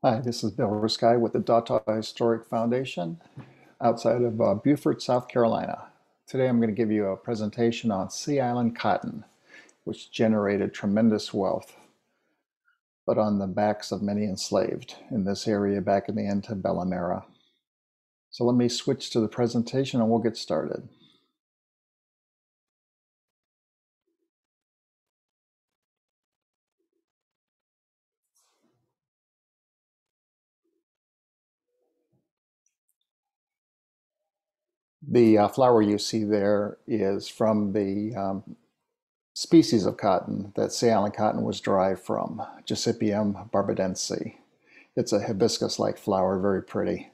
Hi, this is Bill Riski with the Dataw Historic Foundation outside of Beaufort, South Carolina. Today I'm going to give you a presentation on Sea Island cotton, which generated tremendous wealth, but on the backs of many enslaved in this area back in the antebellum era. So let me switch to the presentation and we'll get started. The flower you see there is from the species of cotton that Sea Island cotton was derived from, Gossypium barbadense. It's a hibiscus-like flower, very pretty.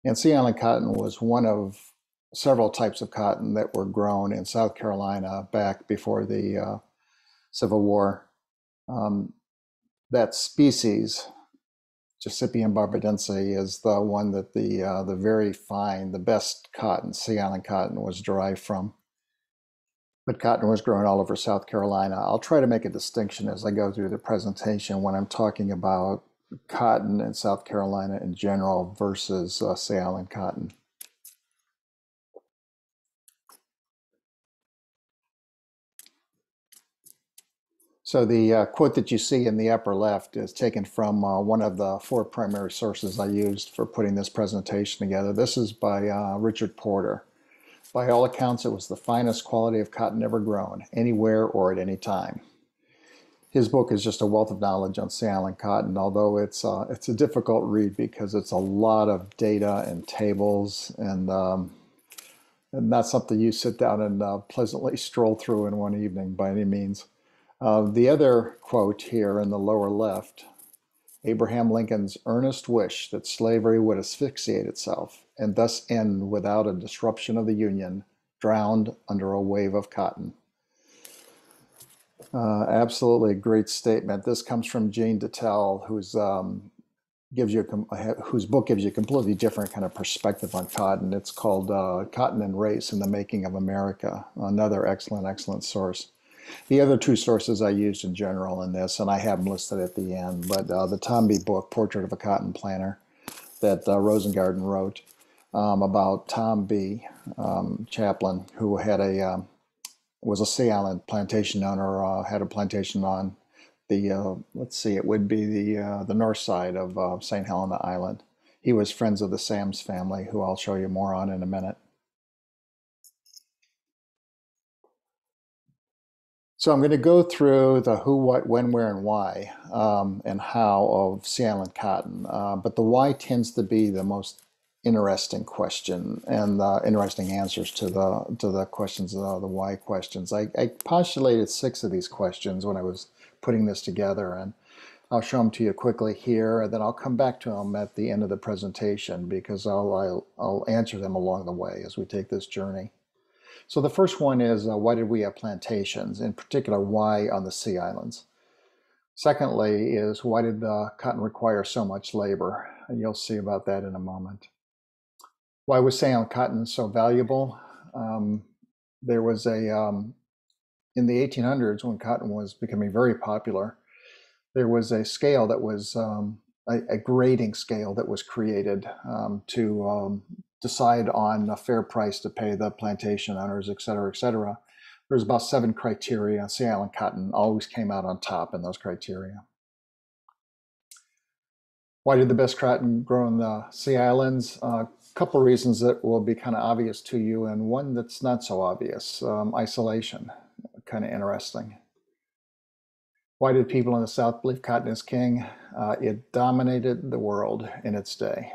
And Sea Island cotton was one of several types of cotton that were grown in South Carolina back before the Civil War. Um, that species, Gossypium barbadense, is the one that the very fine, the best cotton, Sea Island cotton, was derived from. But cotton was grown all over South Carolina. I'll try to make a distinction as I go through the presentation when I'm talking about cotton in South Carolina in general versus Sea Island cotton. So the quote that you see in the upper left is taken from one of the four primary sources I used for putting this presentation together. This is by Richard Porter. By all accounts, it was the finest quality of cotton ever grown, anywhere or at any time. His book is just a wealth of knowledge on Sea Island cotton, although it's a difficult read because it's a lot of data and tables and not something you sit down and pleasantly stroll through in one evening by any means. The other quote here in the lower left, Abraham Lincoln's earnest wish that slavery would asphyxiate itself and thus end without a disruption of the Union, drowned under a wave of cotton. Absolutely a great statement. This comes from Jane Dataw, whose book gives you a completely different kind of perspective on cotton. It's called Cotton and Race in the Making of America. Another excellent source. The other two sources I used in general in this, and I have them listed at the end, but the Tomby book, Portrait of a Cotton Planter, that Rosengarten wrote about Tom B. Chaplin, who had was a Sea Island plantation owner, had a plantation on the let's see, it would be the north side of St. Helena Island. He was friends of the Sams family, who I'll show you more on in a minute. So I'm going to go through the who, what, when, where, and why, and how of Sea Island cotton. But the why tends to be the most interesting question and interesting answers to the questions, the why questions. I postulated 6 of these questions when I was putting this together, and I'll show them to you quickly here, and then I'll come back to them at the end of the presentation because I'll answer them along the way as we take this journey. So the first one is why did we have plantations? In particular, why on the Sea Islands? Secondly is why did the cotton require so much labor? And you'll see about that in a moment. Why was Sea Island cotton so valuable? There was in the 1800s when cotton was becoming very popular, there was a scale that was a grading scale that was created to decide on a fair price to pay the plantation owners, et cetera, et cetera. There's about 7 criteria. Sea Island cotton always came out on top in those criteria. Why did the best cotton grow in the Sea Islands? A couple reasons that will be kind of obvious to you, and one that's not so obvious. Isolation, kind of interesting. Why did people in the South believe cotton is king? It dominated the world in its day.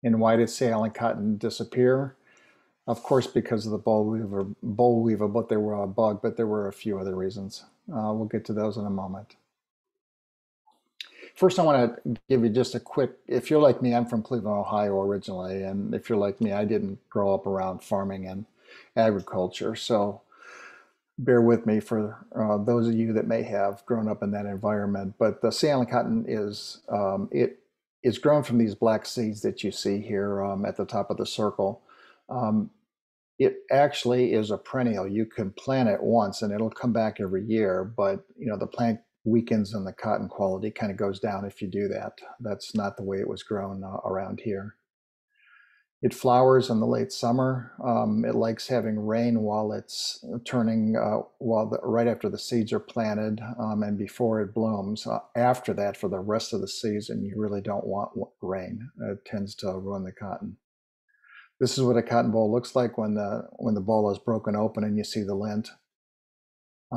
And why did Sea Island cotton disappear? Of course, because of the boll weevil, but there were a bug, but there were a few other reasons. We'll get to those in a moment. First, I want to give you just a quick, if you're like me, I'm from Cleveland, Ohio originally, and if you're like me, I didn't grow up around farming and agriculture, so bear with me for those of you that may have grown up in that environment. But the Sea Island cotton it is grown from these black seeds that you see here at the top of the circle. It actually is a perennial. You can plant it once and it'll come back every year, but you know the weakens and the cotton quality kind of goes down if you do that. That's not the way it was grown around here. It flowers in the late summer. It likes having rain while it's turning, right after the seeds are planted and before it blooms. After that, for the rest of the season, you really don't want rain. It tends to ruin the cotton. This is what a cotton ball looks like when the ball is broken open and you see the lint.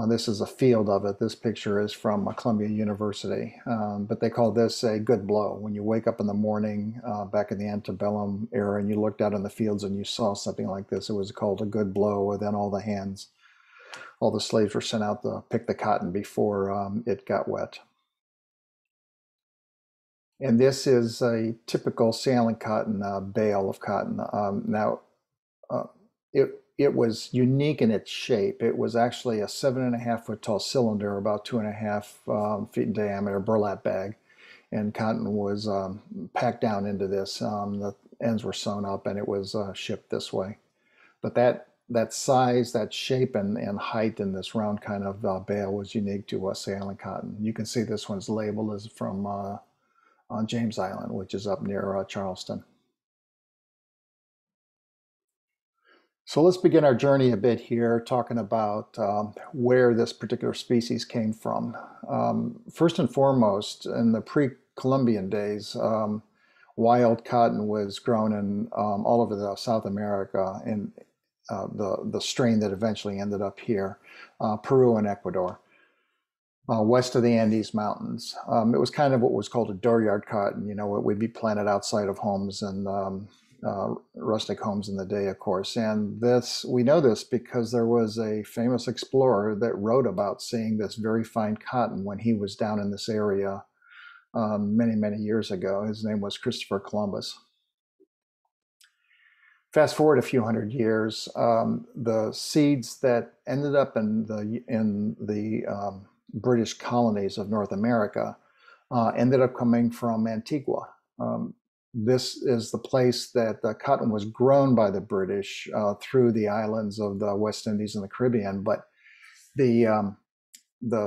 This is a field of it. This picture is from Columbia University, but they call this a good blow. When you wake up in the morning back in the antebellum era and you looked out in the fields and you saw something like this, it was called a good blow. And then all the slaves were sent out to pick the cotton before it got wet. And this is a typical Salem cotton bale of cotton. It was unique in its shape. It was actually a 7.5-foot tall cylinder, about 2.5 feet in diameter, burlap bag, and cotton was packed down into this. The ends were sewn up, and it was shipped this way. But that size, that shape, and height in this round kind of bale was unique to Salem cotton. You can see this one's label is from on James Island, which is up near Charleston. So let's begin our journey a bit here, talking about where this particular species came from. First and foremost, in the pre-Columbian days, wild cotton was grown in all over South America, and the strain that eventually ended up here, Peru and Ecuador. West of the Andes Mountains. It was kind of what was called a dooryard cotton, you know, it would be planted outside of homes and rustic homes in the day, of course. And we know this because there was a famous explorer that wrote about seeing this very fine cotton when he was down in this area many, many years ago. His name was Christopher Columbus. Fast forward a few hundred years, the seeds that ended up in the British colonies of North America ended up coming from Antigua. This is the place that the cotton was grown by the British through the islands of the West Indies and the Caribbean, but the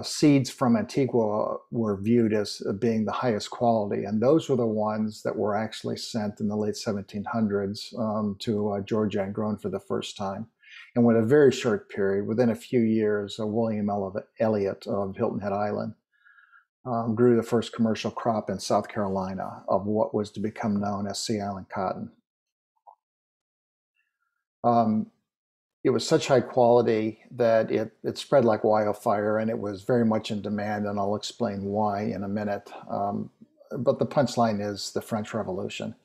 seeds from Antigua were viewed as being the highest quality, and those were the ones that were actually sent in the late 1700s to Georgia and grown for the first time. And with a very short period, within a few years, William Elliott of Hilton Head Island grew the first commercial crop in South Carolina of what was to become known as Sea Island cotton. It was such high quality that it spread like wildfire, and it was very much in demand, and I'll explain why in a minute. But the punchline is the French Revolution.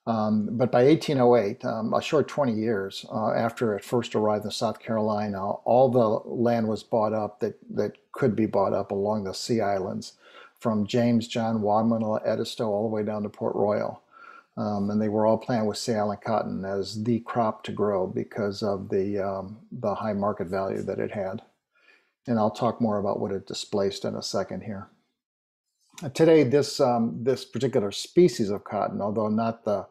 But by 1808, a short 20 years after it first arrived in South Carolina, all the land was bought up that could be bought up along the Sea Islands, from James, John, Wadman, Edisto, all the way down to Port Royal. And they were all planted with Sea Island cotton as the crop to grow because of the high market value that it had. And I'll talk more about what it displaced in a second here. Today, this particular species of cotton, although not the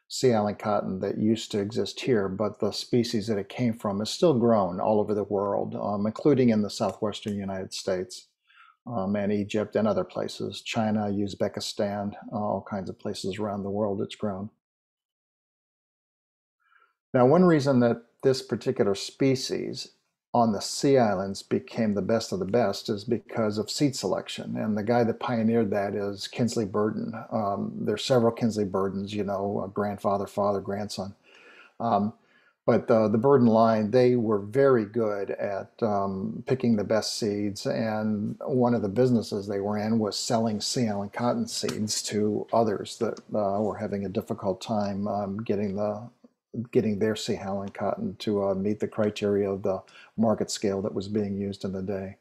Sea Island cotton that used to exist here, but the species that it came from, is still grown all over the world, including in the southwestern United States and Egypt and other places, China, Uzbekistan, all kinds of places around the world it's grown. Now, one reason that this particular species on the Sea Islands became the best of the best is because of seed selection. And the guy that pioneered that is Kinsley Burden. There's several Kinsley Burdens, you know, grandfather, father, grandson. But the Burden line, they were very good at picking the best seeds. And one of the businesses they were in was selling Sea Island cotton seeds to others that were having a difficult time getting their Sea Island cotton to meet the criteria of the market scale that was being used in the day.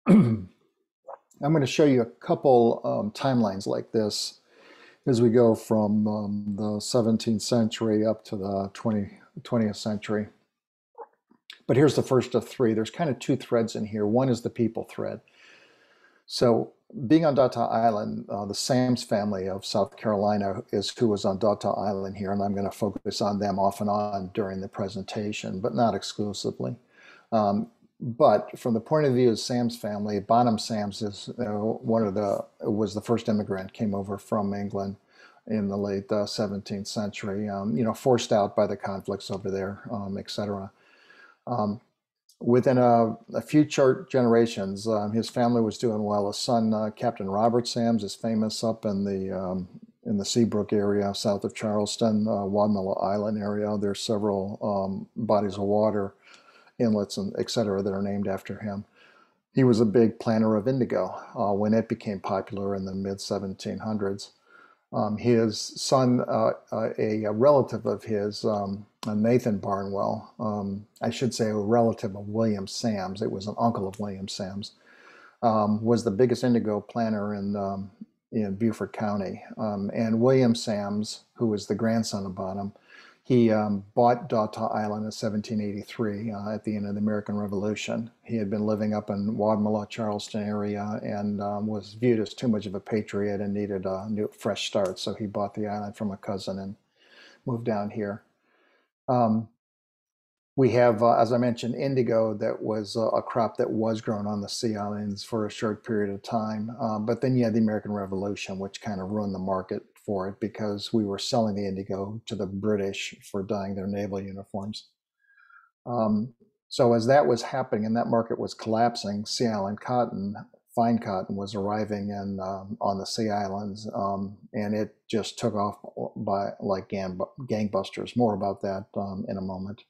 I'm going to show you a couple timelines like this as we go from the 17th century up to the 20th century. But here's the first of three. There's kind of two threads in here. One is the people thread. So being on Dataw Island, the Sams family of South Carolina is who was on Dataw Island here, and I'm going to focus on them off and on during the presentation, but not exclusively. But from the point of view of Sam's family, Bonham Sams is was the first immigrant, came over from England in the late 17th century, forced out by the conflicts over there, etc. Within a few short generations, his family was doing well. His son, Captain Robert Sams, is famous up in the Seabrook area south of Charleston, Wadmalaw Island area. There's several bodies of water, inlets, and et cetera, that are named after him. He was a big planter of indigo when it became popular in the mid 1700s. His son, a relative of his, Nathan Barnwell, I should say a relative of William Sams, it was an uncle of William Sams, was the biggest indigo planter in Beaufort County. And William Sams, who was the grandson of Bonham, he bought Dataw Island in 1783 at the end of the American Revolution. He had been living up in Wadmalaw, Charleston area and was viewed as too much of a patriot and needed a new, fresh start. So he bought the island from a cousin and moved down here. Um, we have, as I mentioned, indigo that was a crop that was grown on the Sea Islands for a short period of time. But then you had the American Revolution, which kind of ruined the market for it because we were selling the indigo to the British for dyeing their naval uniforms. Um, so as that was happening and that market was collapsing, Sea Island cotton, fine cotton, was arriving on the Sea Islands, and it just took off by like gangbusters. More about that in a moment.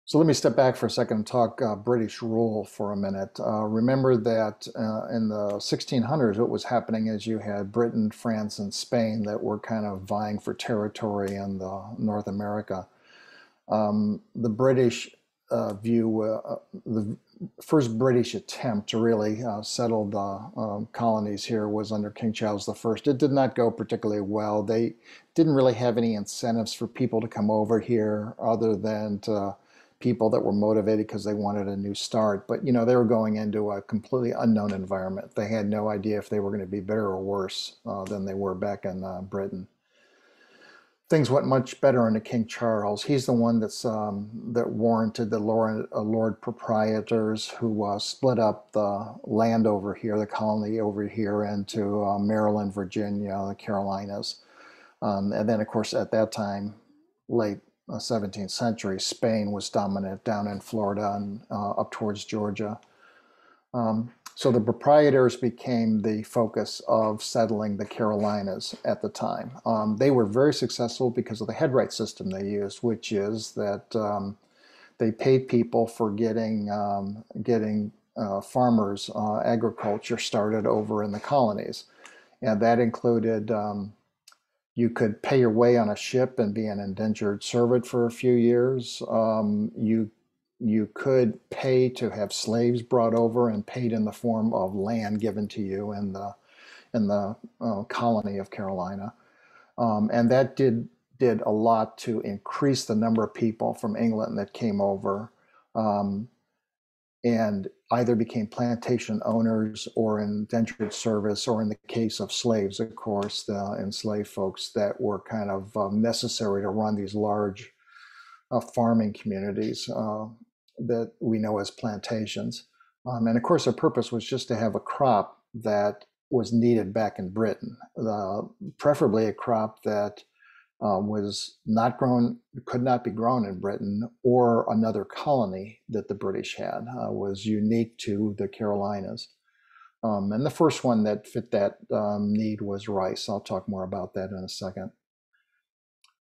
So let me step back for a second and talk British rule for a minute. Remember that in the 1600s, what was happening is you had Britain, France, and Spain that were kind of vying for territory in North America. The British the first British attempt to really settle the colonies here was under King Charles I. It did not go particularly well. They didn't really have any incentives for people to come over here other than people that were motivated because they wanted a new start. But, they were going into a completely unknown environment. They had no idea if they were going to be better or worse than they were back in Britain. Things went much better under King Charles. He's the one that warranted the Lord proprietors who split up the land over here, the colony over here, into Maryland, Virginia, the Carolinas. And then, of course, at that time, late 17th century, Spain was dominant down in Florida and up towards Georgia. So the proprietors became the focus of settling the Carolinas at the time. They were very successful because of the headright system they used, which is that they paid people for getting farmers agriculture started over in the colonies, and that included you could pay your way on a ship and be an indentured servant for a few years. You could pay to have slaves brought over and paid in the form of land given to you in the colony of Carolina, and that did a lot to increase the number of people from England that came over, and either became plantation owners or indentured service, or in the case of slaves, of course, the enslaved folks that were kind of necessary to run these large farming communities that we know as plantations. And of course, their purpose was just to have a crop that was needed back in Britain, preferably a crop that was not grown, could not be grown in Britain, or another colony that the British had was unique to the Carolinas. And the first one that fit that need was rice. I'll talk more about that in a second.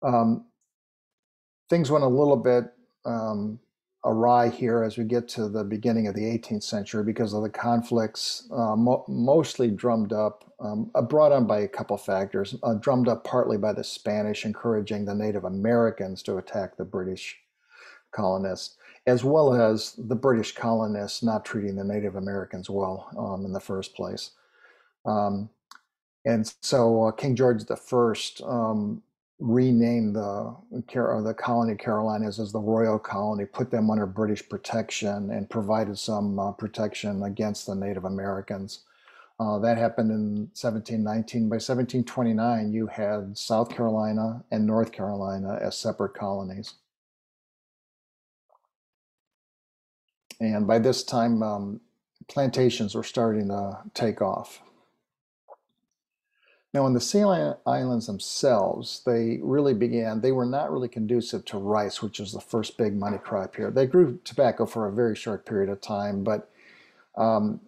Um, Things went a little bit awry here as we get to the beginning of the 18th century because of the conflicts, mostly drummed up, brought on by a couple factors, drummed up partly by the Spanish encouraging the Native Americans to attack the British colonists, as well as the British colonists not treating the Native Americans well in the first place. And so King George I renamed the colony of Carolinas as the Royal Colony, put them under British protection, and provided some protection against the Native Americans. That happened in 1719. By 1729, you had South Carolina and North Carolina as separate colonies. And by this time, plantations were starting to take off. Now, in the Sea Islands themselves, they were not really conducive to rice, which is the first big money crop here. They grew tobacco for a very short period of time, but um,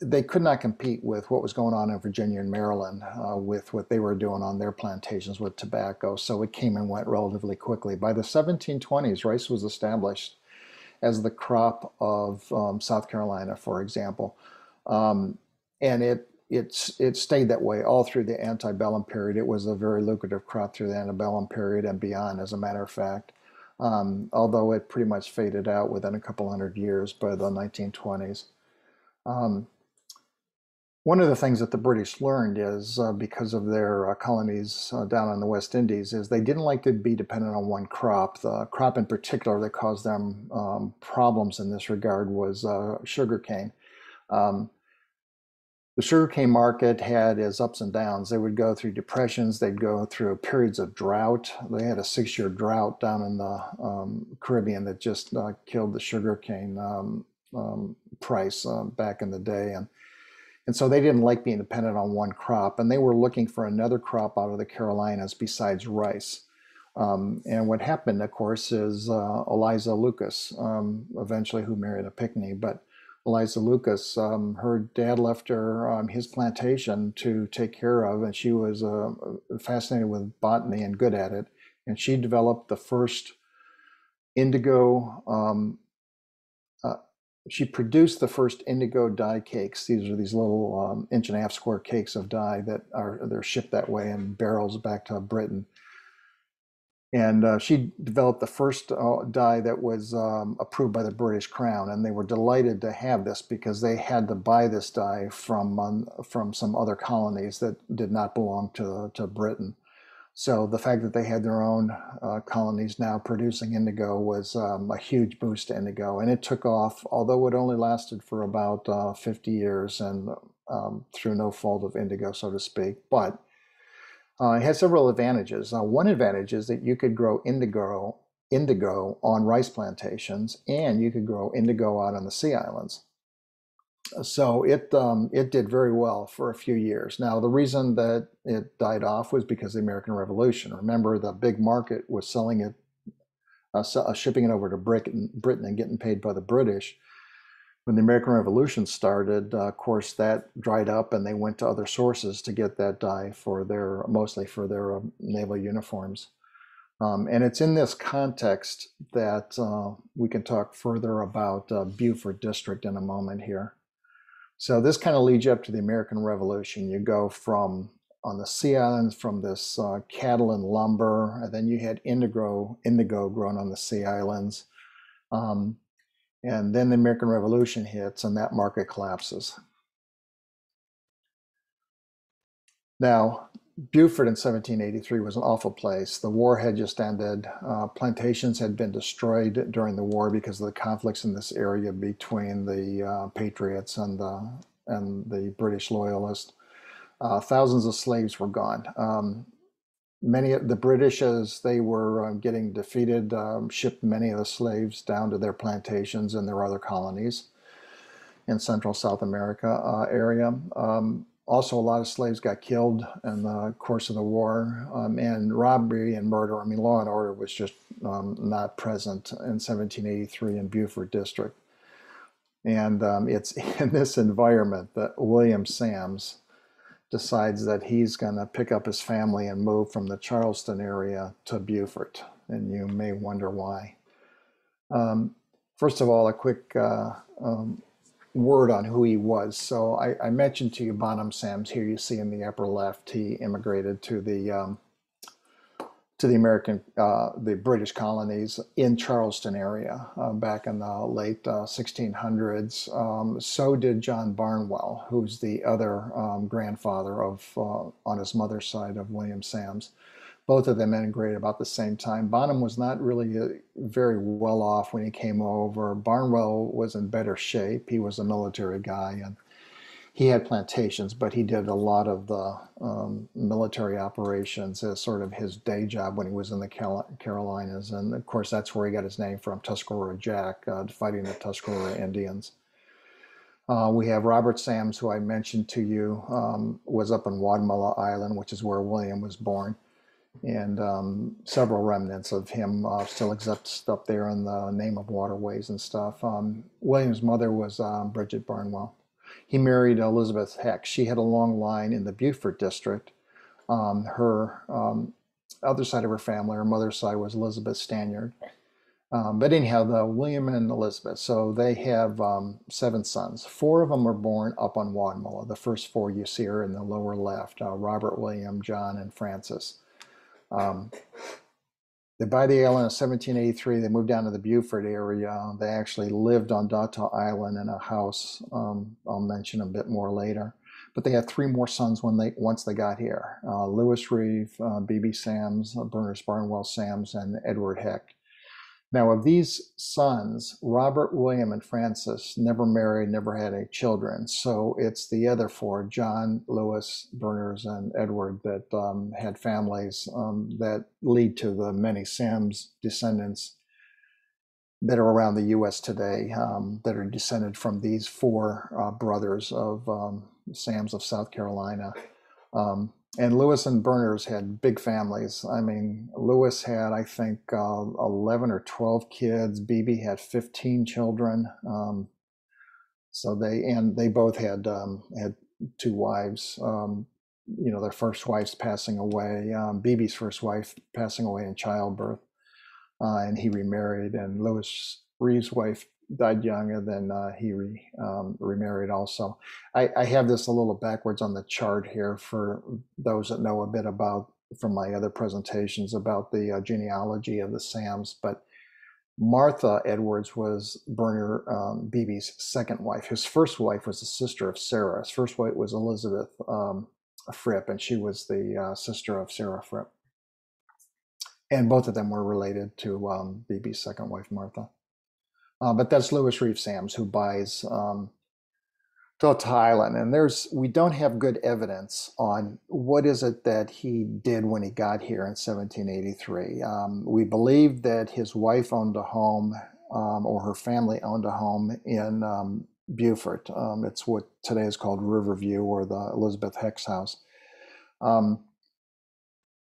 they could not compete with what was going on in Virginia and Maryland with what they were doing on their plantations with tobacco. So it came and went relatively quickly. By the 1720s, rice was established as the crop of South Carolina, for example. And it stayed that way all through the antebellum period. It was a very lucrative crop through the antebellum period and beyond, as a matter of fact. Although it pretty much faded out within a couple hundred years by the 1920s. Um, One of the things that the British learned is because of their colonies down in the West Indies is they didn't like to be dependent on one crop. The crop in particular that caused them problems in this regard was sugarcane. Um, the sugarcane market had its ups and downs. They would go through depressions. They'd go through periods of drought. They had a 6-year drought down in the Caribbean that just killed the sugarcane price back in the day. And so they didn't like being dependent on one crop, and they were looking for another crop out of the Carolinas besides rice. And what happened, of course, is Eliza Lucas, eventually who married a Pinckney, but Eliza Lucas, her dad left her his plantation to take care of, and she was fascinated with botany and good at it. And she developed the first indigo uh, she produced the first indigo dye cakes. These are these little 1.5-inch square cakes of dye they're shipped that way in barrels back to Britain. And she developed the first dye that was approved by the British Crown, and they were delighted to have this because they had to buy this dye from some other colonies that did not belong to Britain. So the fact that they had their own colonies now producing indigo was a huge boost to indigo, and it took off, although it only lasted for about 50 years and through no fault of indigo, so to speak. But it has several advantages. One advantage is that you could grow indigo on rice plantations, and you could grow indigo out on the Sea Islands. So it did very well for a few years. Now, the reason that it died off was because of the American Revolution. Remember, the big market was selling it, shipping it over to Britain and getting paid by the British. When the American Revolution started, of course, that dried up, and they went to other sources to get that dye mostly for their naval uniforms. And it's in this context that we can talk further about Beaufort District in a moment here. So this kind of leads you up to the American Revolution. You go from on the Sea Islands from this cattle and lumber, and then you had indigo grown on the Sea Islands. And then the American Revolution hits, and that market collapses. Now, Beaufort in 1783 was an awful place. The war had just ended. Plantations had been destroyed during the war because of the conflicts in this area between the Patriots and the British Loyalists. Thousands of slaves were gone. Many of the British, as they were getting defeated, shipped many of the slaves down to their plantations and their other colonies in Central South America area. Also, a lot of slaves got killed in the course of the war, and robbery and murder. I mean, law and order was just not present in 1783 in Beaufort District. And it's in this environment that William Sams decides that he's going to pick up his family and move from the Charleston area to Beaufort. And you may wonder why. First of all, a quick word on who he was. So I mentioned to you Bonham Sams. Here you see in the upper left, he immigrated to the the British colonies in Charleston area back in the late 1600s. So did John Barnwell, who's the other grandfather on his mother's side of William Sams. Both of them immigrated about the same time. Bonham was not really very well off when he came over. Barnwell was in better shape. He was a military guy, and he had plantations, but he did a lot of the military operations as sort of his day job when he was in the Carolinas. And of course, that's where he got his name from, Tuscarora Jack, fighting the Tuscarora Indians. We have Robert Sams, who I mentioned to you, was up on Wadmalaw Island, which is where William was born. And several remnants of him still exist up there in the name of waterways and stuff. William's mother was Bridget Barnwell. He married Elizabeth Heck. She had a long line in the Beaufort district. Her other side of her family, her mother's side, was Elizabeth Stanyard. But anyhow, the William and Elizabeth, so they have 7 sons. 4 of them were born up on Wadmalaw. The first 4 you see are in the lower left, Robert, William, John, and Francis. They buy the island in 1783. They moved down to the Beaufort area. They actually lived on Dataw Island in a house. I'll mention a bit more later. But they had 3 more sons once they got here. Lewis Reeve, B.B. Sams, Berners Barnwell Sams, and Edward Heck. Now, of these sons, Robert, William, and Francis never married, never had any children. So it's the other 4, John, Lewis, Berners, and Edward, that had families that lead to the many Sams descendants that are around the U.S. today, that are descended from these 4 brothers of Sams of South Carolina. And Lewis and Berners had big families. I mean, Lewis had, I think, 11 or 12 kids. BB had 15 children. So they both had 2 wives. Their first wives passing away. BB's first wife passing away in childbirth, and he remarried. And Lewis Reeve's wife died young, and then he remarried also. I have this a little backwards on the chart here for those that know a bit about from my other presentations about the genealogy of the Sams. But Martha Edwards was BB's second wife. His first wife was the sister of Sarah. His first wife was Elizabeth Fripp, and she was the sister of Sarah Fripp. And both of them were related to BB's second wife, Martha. But that's Lewis Reeve Sams who buys Dataw Island. And we don't have good evidence on what is it that he did when he got here in 1783. We believe that his wife owned a home, or her family owned a home in Beaufort. It's what today is called Riverview, or the Elizabeth Heck's house.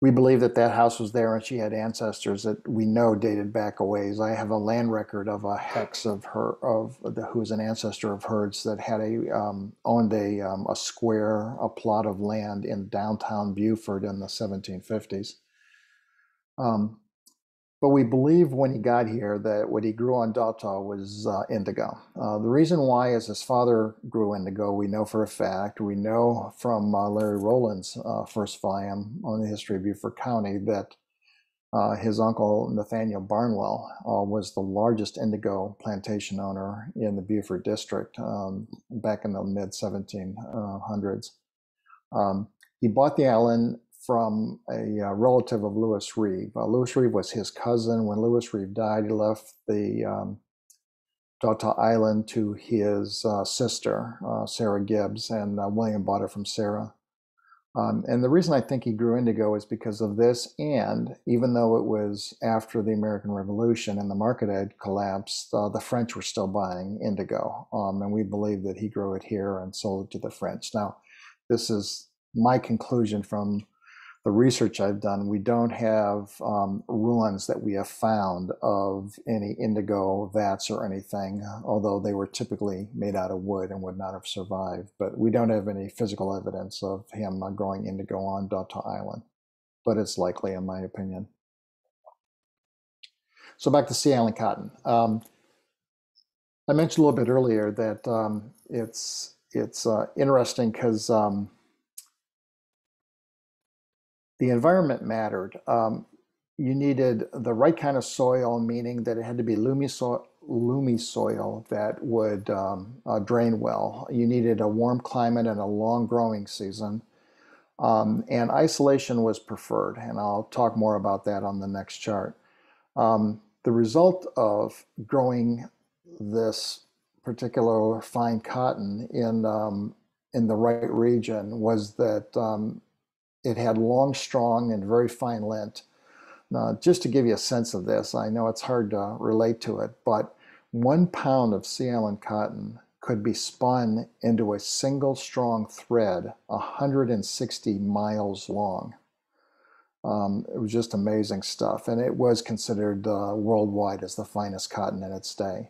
We believe that house was there, and she had ancestors that we know dated back a ways. I have a land record of a Hex who was an ancestor of hers that had owned a square, a plot of land in downtown Beaufort in the 1750s. But we believe when he got here that what he grew on Dataw was indigo. The reason why is his father grew indigo. We know for a fact. We know from Larry Rowland's first volume on the history of Beaufort County that his uncle Nathaniel Barnwell was the largest indigo plantation owner in the Beaufort district back in the mid-1700s. He bought the island from a relative of Lewis Reeve. Lewis Reeve was his cousin. When Lewis Reeve died, he left the Dataw Island to his sister, Sarah Gibbs, and William bought it from Sarah. And the reason I think he grew indigo is because of this, and even though it was after the American Revolution and the market had collapsed, the French were still buying indigo, and we believe that he grew it here and sold it to the French. Now, this is my conclusion from the research I've done. We don't have ruins that we have found of any indigo vats or anything, although they were typically made out of wood and would not have survived. But we don't have any physical evidence of him growing indigo on Dataw Island, but it's likely, in my opinion. So back to Sea Island cotton. I mentioned a little bit earlier that it's interesting because the environment mattered. You needed the right kind of soil, meaning that it had to be loamy soil that would drain well. You needed a warm climate and a long growing season. And isolation was preferred, and I'll talk more about that on the next chart. The result of growing this particular fine cotton in in the right region was that it had long, strong, and very fine lint. Now, just to give you a sense of this, I know it's hard to relate to it, but 1 pound of Sea Island cotton could be spun into a single strong thread 160 miles long. It was just amazing stuff, and it was considered worldwide as the finest cotton in its day.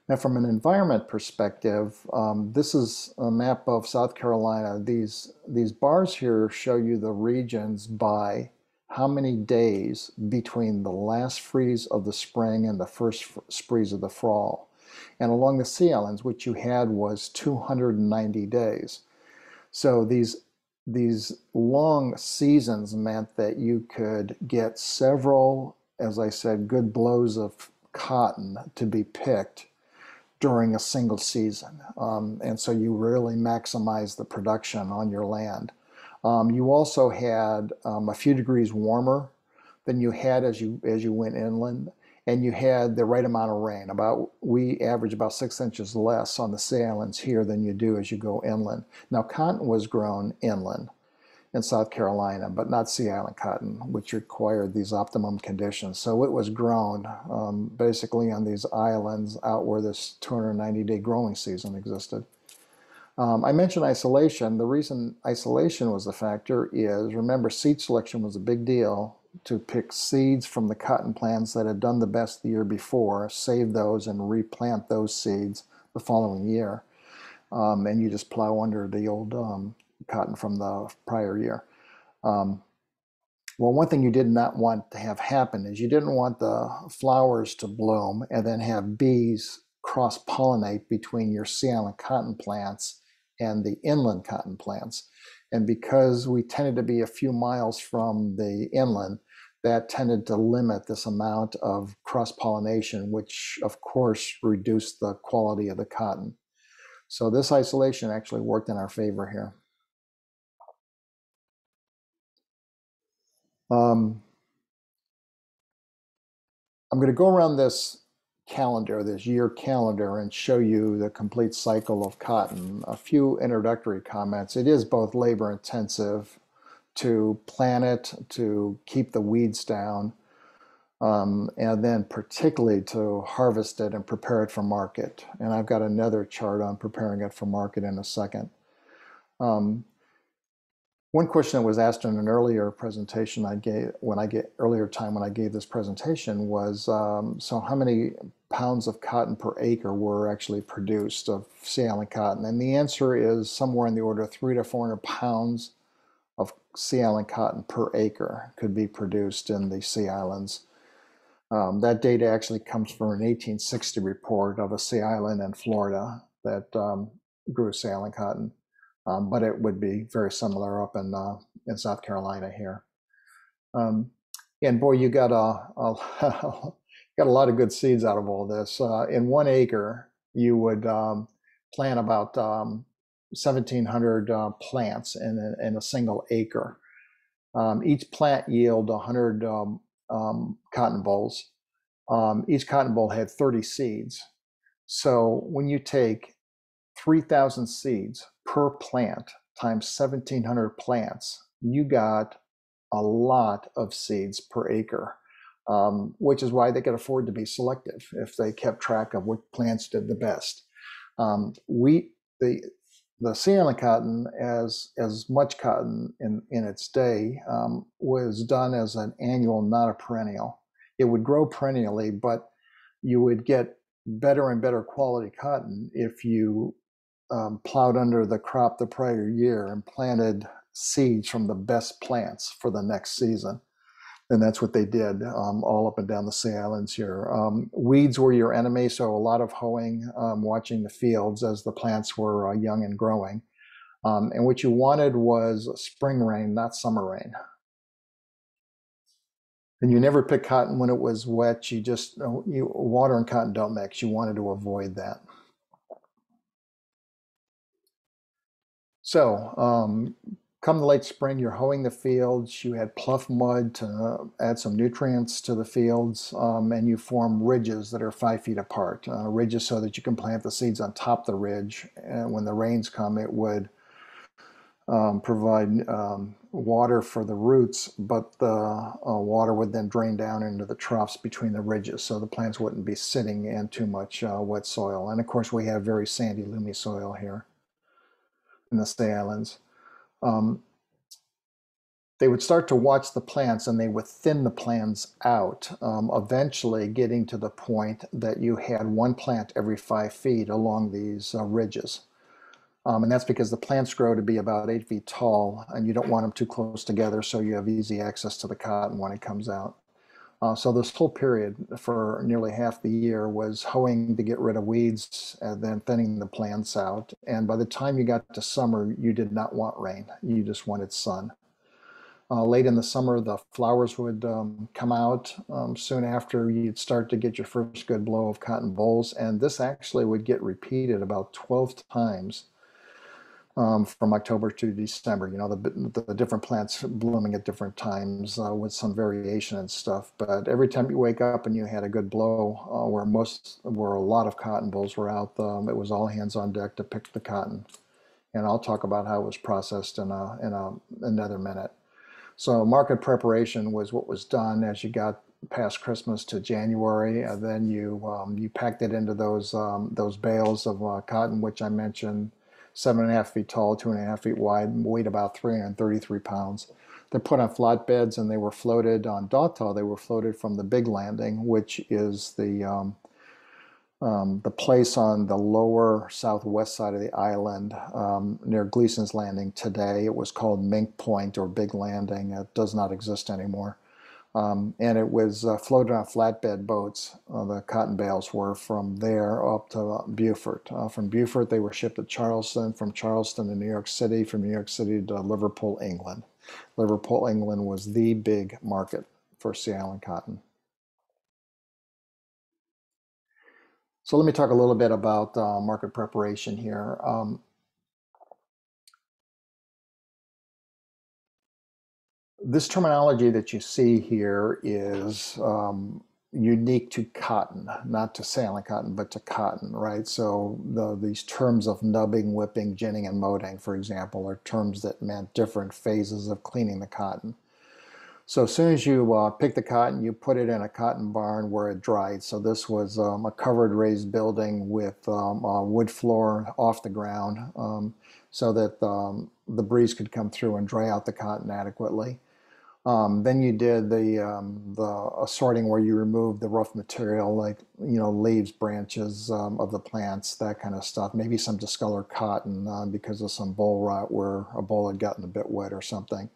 Now, from an environment perspective, this is a map of South Carolina. These bars here show you the regions by how many days between the last freeze of the spring and the first freeze of the fall. And along the Sea Islands, what you had was 290 days. So these long seasons meant that you could get several, as I said, good blows of cotton to be picked during a single season. And so you really maximize the production on your land. You also had a few degrees warmer than you had as you went inland, and you had the right amount of rain. We average about 6 inches less on the Sea Islands here than you do as you go inland. Now, cotton was grown inland in South Carolina, but not Sea Island cotton, which required these optimum conditions. So it was grown basically on these islands out where this 290-day growing season existed. I mentioned isolation. The reason isolation was a factor is, remember, seed selection was a big deal to pick seeds from the cotton plants that had done the best the year before, save those and replant those seeds the following year. And you just plow under the old cotton from the prior year. Well, one thing you did not want to have happen is you didn't want the flowers to bloom and then have bees cross-pollinate between your Sea Island cotton plants and the inland cotton plants. And because we tended to be a few miles from the inland, that tended to limit this amount of cross-pollination, which of course reduced the quality of the cotton. So this isolation actually worked in our favor here. I'm going to go around this calendar, this year calendar, and show you the complete cycle of cotton. A few introductory comments. It is both labor intensive to plant it, to keep the weeds down, and then particularly to harvest it and prepare it for market. And I've got another chart on preparing it for market in a second. One question that was asked in an earlier presentation I gave when I gave this presentation was, so how many pounds of cotton per acre were actually produced of Sea Island cotton? And the answer is somewhere in the order of 300 to 400 pounds of Sea Island cotton per acre could be produced in the Sea Islands. That data actually comes from an 1860 report of a Sea Island in Florida that grew Sea Island cotton. But it would be very similar up in South Carolina here. And boy, you got got a lot of good seeds out of all this. In 1 acre, you would plant about 1,700 plants in a single acre. Each plant yield 100 cotton bolls. Each cotton boll had 30 seeds. So when you take 3,000 seeds per plant times 1,700 plants, you got a lot of seeds per acre, which is why they could afford to be selective if they kept track of what plants did the best. The Sea Island cotton, as much cotton in its day, was done as an annual, not a perennial. It would grow perennially, but you would get better and better quality cotton if you plowed under the crop the prior year and planted seeds from the best plants for the next season. And that's what they did all up and down the Sea Islands here. Weeds were your enemy, so a lot of hoeing, watching the fields as the plants were young and growing. And what you wanted was spring rain, not summer rain. And you never pick cotton when it was wet. Water and cotton don't mix. You wanted to avoid that. So come the late spring, you're hoeing the fields, you add pluff mud to add some nutrients to the fields, and you form ridges that are 5 feet apart. Ridges so that you can plant the seeds on top of the ridge, and when the rains come, it would provide water for the roots, but the water would then drain down into the troughs between the ridges, so the plants wouldn't be sitting in too much wet soil. And of course, we have very sandy, loamy soil here in the Stay Islands. Um, they would start to watch the plants and they would thin the plants out, eventually getting to the point that you had one plant every 5 feet along these ridges. And that's because the plants grow to be about 8 feet tall and you don't want them too close together so you have easy access to the cotton when it comes out. So this whole period for nearly half the year was hoeing to get rid of weeds and then thinning the plants out. And by the time you got to summer, you did not want rain. You just wanted sun. Late in the summer, the flowers would come out. Soon after, you'd start to get your first good blow of cotton bolls. And this actually would get repeated about 12 times from October to December. You know, the different plants blooming at different times with some variation and stuff. But every time you wake up and you had a good blow, where a lot of cotton bolls were out, it was all hands on deck to pick the cotton. And I'll talk about how it was processed in another minute. So market preparation was what was done as you got past Christmas to January. And then you packed it into those bales of cotton, which I mentioned, 7.5 feet tall, 2.5 feet wide, weighed about 333 pounds. They're put on flatbeds and they were floated on Dataw. They were floated from the Big Landing, which is the place on the lower southwest side of the island near Gleason's Landing today. It was called Mink Point or Big Landing. It does not exist anymore. And it was floated on flatbed boats. The cotton bales were from there up to Beaufort. From Beaufort, they were shipped to Charleston, from Charleston to New York City, from New York City to Liverpool, England. Liverpool, England was the big market for Sea Island cotton. So let me talk a little bit about market preparation here. This terminology that you see here is unique to cotton, not to Sea Island cotton, but to cotton, right? So these terms of nubbing, whipping, ginning, and moding, for example, are terms that meant different phases of cleaning the cotton. So as soon as you pick the cotton, you put it in a cotton barn where it dried. So this was a covered raised building with a wood floor off the ground so that the breeze could come through and dry out the cotton adequately. Then you did the sorting where you removed the rough material like, you know, leaves, branches of the plants, that kind of stuff. Maybe some discolored cotton because of some boll rot where a boll had gotten a bit wet or something.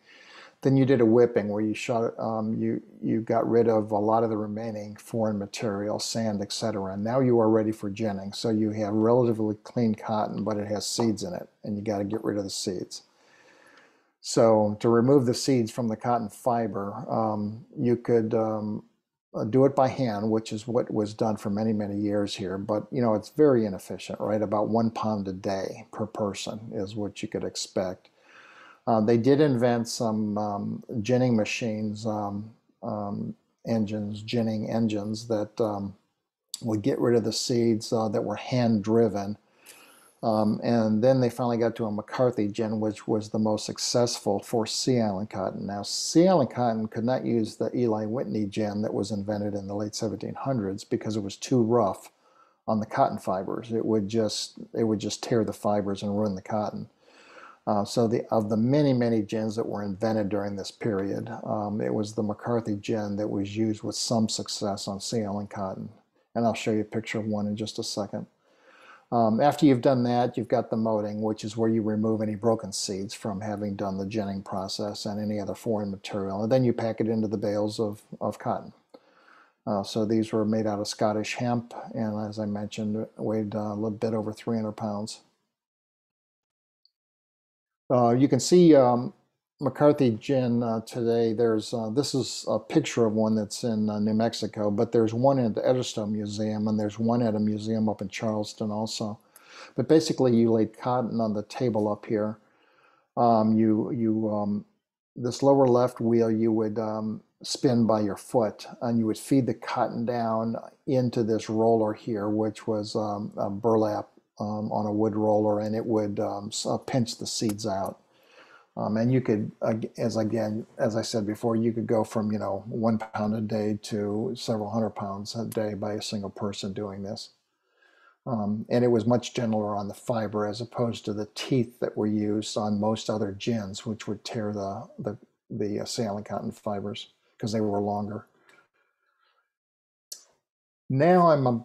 Then you did a whipping where you got rid of a lot of the remaining foreign material, sand, etc. And now you are ready for ginning. So you have relatively clean cotton, but it has seeds in it, and you got to get rid of the seeds. So to remove the seeds from the cotton fiber, you could do it by hand, which is what was done for many, many years here. But you know, it's very inefficient, right? About 1 pound a day per person is what you could expect. They did invent some ginning machines, engines, ginning engines that would get rid of the seeds that were hand driven. And then they finally got to a McCarthy gin, which was the most successful for Sea Island cotton. Now, Sea Island cotton could not use the Eli Whitney gin that was invented in the late 1700s because it was too rough on the cotton fibers. It would just tear the fibers and ruin the cotton. So of the many, many gins that were invented during this period, it was the McCarthy gin that was used with some success on Sea Island cotton. And I'll show you a picture of one in just a second. After you've done that, you've got the moding, which is where you remove any broken seeds from having done the ginning process and any other foreign material. And then you pack it into the bales of cotton. So these were made out of Scottish hemp, and as I mentioned, weighed a little bit over 300 pounds. You can see McCarthy gin today. This is a picture of one that's in New Mexico, but there's one at the Edisto Museum, and there's one at a museum up in Charleston also. But basically, you laid cotton on the table up here. This lower left wheel you would spin by your foot, and you would feed the cotton down into this roller here, which was a burlap on a wood roller, and it would pinch the seeds out. And you could, as I said before, you could go from 1 pound a day to several hundred pounds a day by a single person doing this. And it was much gentler on the fiber as opposed to the teeth that were used on most other gins, which would tear the saline cotton fibers because they were longer. Now I'm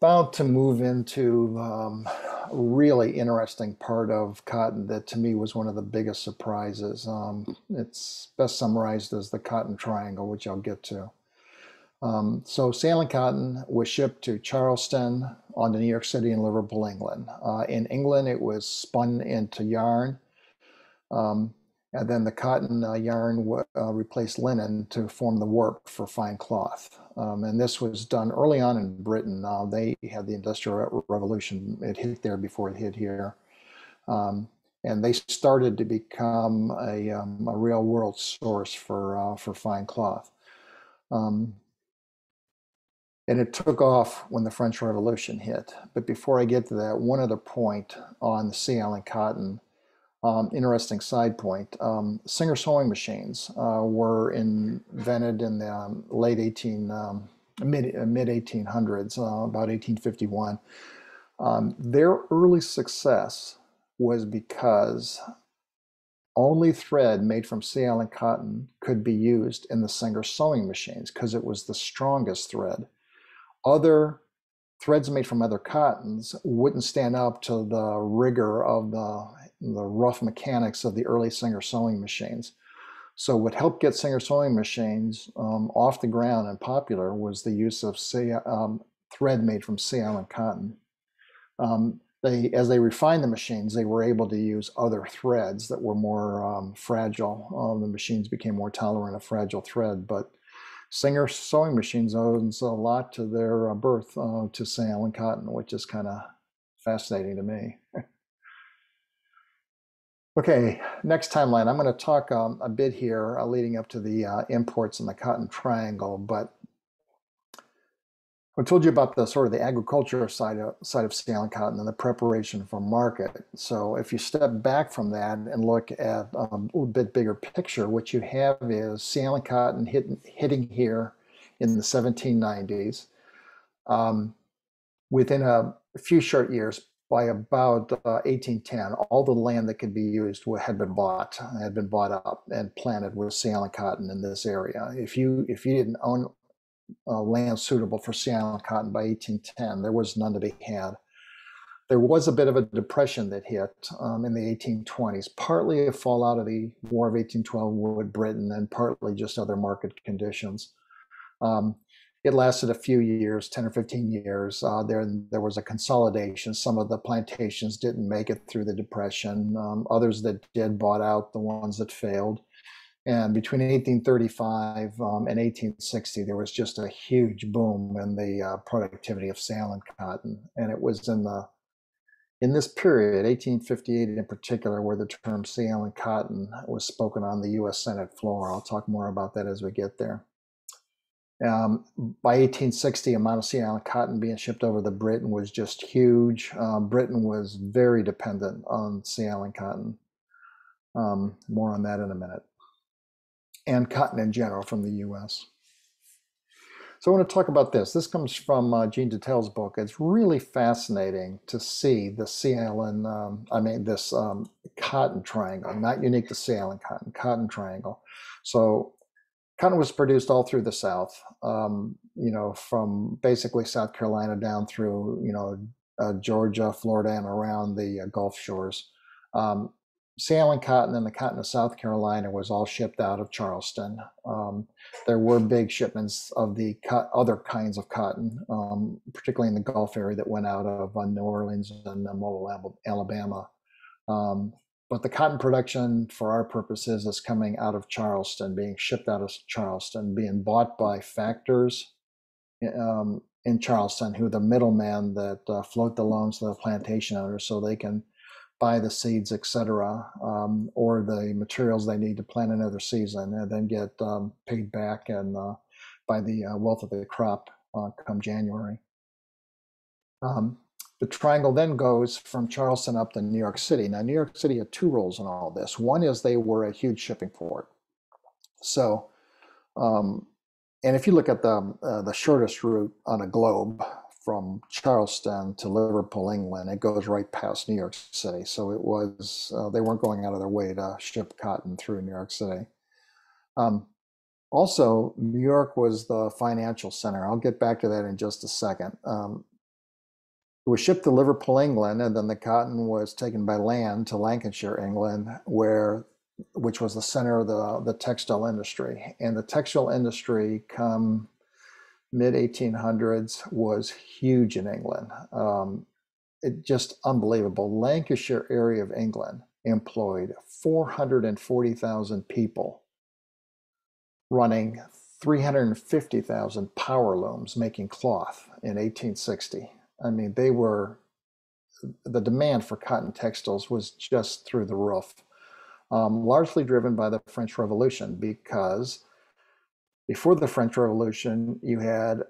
about to move into a really interesting part of cotton that to me was one of the biggest surprises. It's best summarized as the cotton triangle, which I'll get to. So saline cotton was shipped to Charleston on to New York City and Liverpool, England. In England, it was spun into yarn. And then the cotton yarn replaced linen to form the warp for fine cloth. And this was done early on in Britain. They had the Industrial Revolution. It hit there before it hit here. And they started to become a real world source for fine cloth. And it took off when the French Revolution hit. But before I get to that, one other point on the Sea Island cotton. Interesting side point. Singer sewing machines were invented in the mid 1800s, about 1851. Their early success was because only thread made from Sea Island cotton could be used in the Singer sewing machines because it was the strongest thread. Other threads made from other cottons wouldn't stand up to the rigor of the rough mechanics of the early Singer sewing machines. So what helped get Singer sewing machines off the ground and popular was the use of thread made from Sea Island cotton. As they refined the machines, they were able to use other threads that were more fragile. The machines became more tolerant of fragile thread, but Singer sewing machines owes a lot to their birth to Sea Island cotton, which is kind of fascinating to me. Okay, next timeline. I'm going to talk a bit here leading up to the imports in the cotton triangle, but I told you about the sort of the agriculture side of Sea Island cotton and the preparation for market. So if you step back from that and look at a little bit bigger picture, what you have is Sea Island cotton hitting here in the 1790s. Within a few short years, by about 1810, all the land that could be used had been bought up and planted with Sea Island cotton in this area. If you didn't own land suitable for Sea Island cotton by 1810, there was none to be had. There was a bit of a depression that hit in the 1820s, partly a fallout of the War of 1812 with Britain and partly just other market conditions. It lasted a few years, 10 or 15 years. There was a consolidation. Some of the plantations didn't make it through the Depression. Others that did bought out the ones that failed. And between 1835 and 1860, there was just a huge boom in the productivity of Sea Island cotton. And it was in this period, 1858 in particular, where the term Sea Island cotton was spoken on the U.S. Senate floor. I'll talk more about that as we get there. By 1860, the amount of Sea Island cotton being shipped over to Britain was just huge. Britain was very dependent on Sea Island cotton. More on that in a minute. And cotton in general from the U.S. So I want to talk about this. This comes from Jean Dattel's book. It's really fascinating to see the Sea Island, this cotton triangle, not unique to Sea Island cotton triangle. So cotton was produced all through the South, from basically South Carolina down through, Georgia, Florida, and around the Gulf shores. Sea Island cotton and the cotton of South Carolina was all shipped out of Charleston. There were big shipments of the other kinds of cotton, particularly in the Gulf area, that went out of New Orleans and Mobile, Alabama. But the cotton production for our purposes is coming out of Charleston, being shipped out of Charleston, being bought by factors in Charleston, who are the middlemen that float the loans to the plantation owners so they can buy the seeds, etc., or the materials they need to plant another season, and then get paid back and by the wealth of the crop come January. The triangle then goes from Charleston up to New York City. Now, New York City had two roles in all this. One is they were a huge shipping port. So, um, and if you look at the shortest route on a globe from Charleston to Liverpool, England, it goes right past New York City. So it was they weren't going out of their way to ship cotton through New York City. Um, Also, New York was the financial center. I'll get back to that in just a second. It was shipped to Liverpool, England, and then the cotton was taken by land to Lancashire, England, which was the center of the textile industry. And the textile industry, come mid 1800s, was huge in England. It just unbelievable. Lancashire area of England employed 440,000 people, running 350,000 power looms making cloth in 1860. I mean, the demand for cotton textiles was just through the roof, largely driven by the French Revolution, because before the French Revolution, you had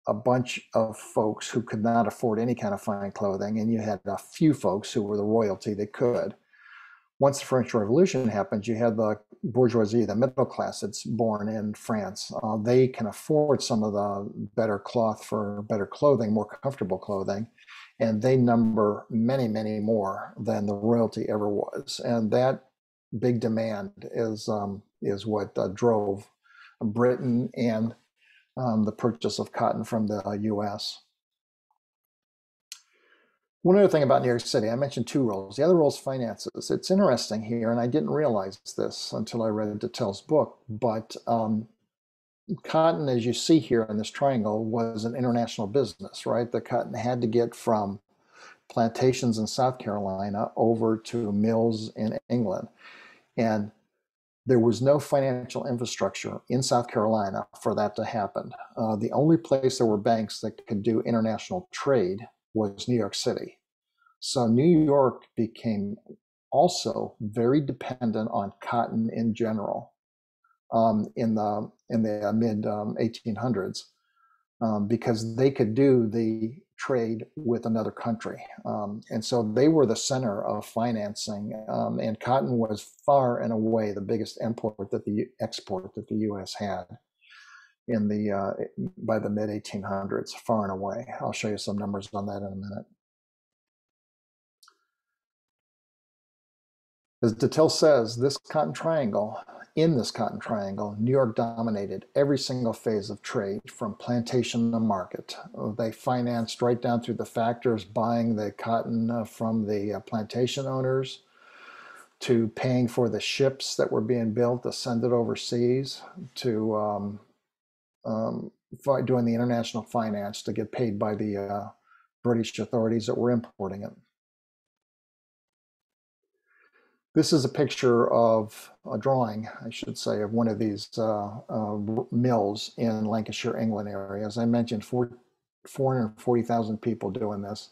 a bunch of folks who could not afford any kind of fine clothing, and you had a few folks who were the royalty that could. Once the French Revolution happened, you had the bourgeoisie, the middle class that's born in France. They can afford some of the better cloth for better clothing, more comfortable clothing, and they number many, many more than the royalty ever was. And that big demand is what drove Britain and the purchase of cotton from the U.S. One other thing about New York City, I mentioned two roles. The other role is finances. It's interesting here, and I didn't realize this until I read Dataw's book, but cotton, as you see here in this triangle, was an international business, right? The cotton had to get from plantations in South Carolina over to mills in England. And there was no financial infrastructure in South Carolina for that to happen. The only place there were banks that could do international trade was New York City. So New York became also very dependent on cotton in general in the mid 1800s, because they could do the trade with another country, and so they were the center of financing. And cotton was far and away the biggest export that the U.S. had by the mid 1800s, far and away. I'll show you some numbers on that in a minute. As Dataw says, in this cotton triangle, New York dominated every single phase of trade, from plantation to market. They financed right down through the factors, buying the cotton from the plantation owners, to paying for the ships that were being built to send it overseas, to doing the international finance to get paid by the British authorities that were importing it. This is a picture of a drawing, I should say, of one of these mills in Lancashire, England area. As I mentioned, 440,000 people doing this.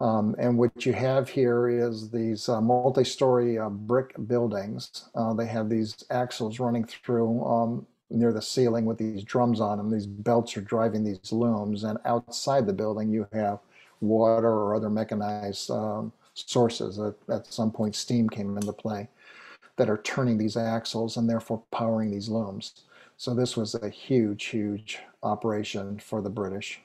And what you have here is these multi-story brick buildings. They have these axles running through near the ceiling with these drums on them. These belts are driving these looms. And outside the building, you have water or other mechanized sources. At some point, steam came into play, that are turning these axles and therefore powering these looms. So this was a huge, huge operation for the British.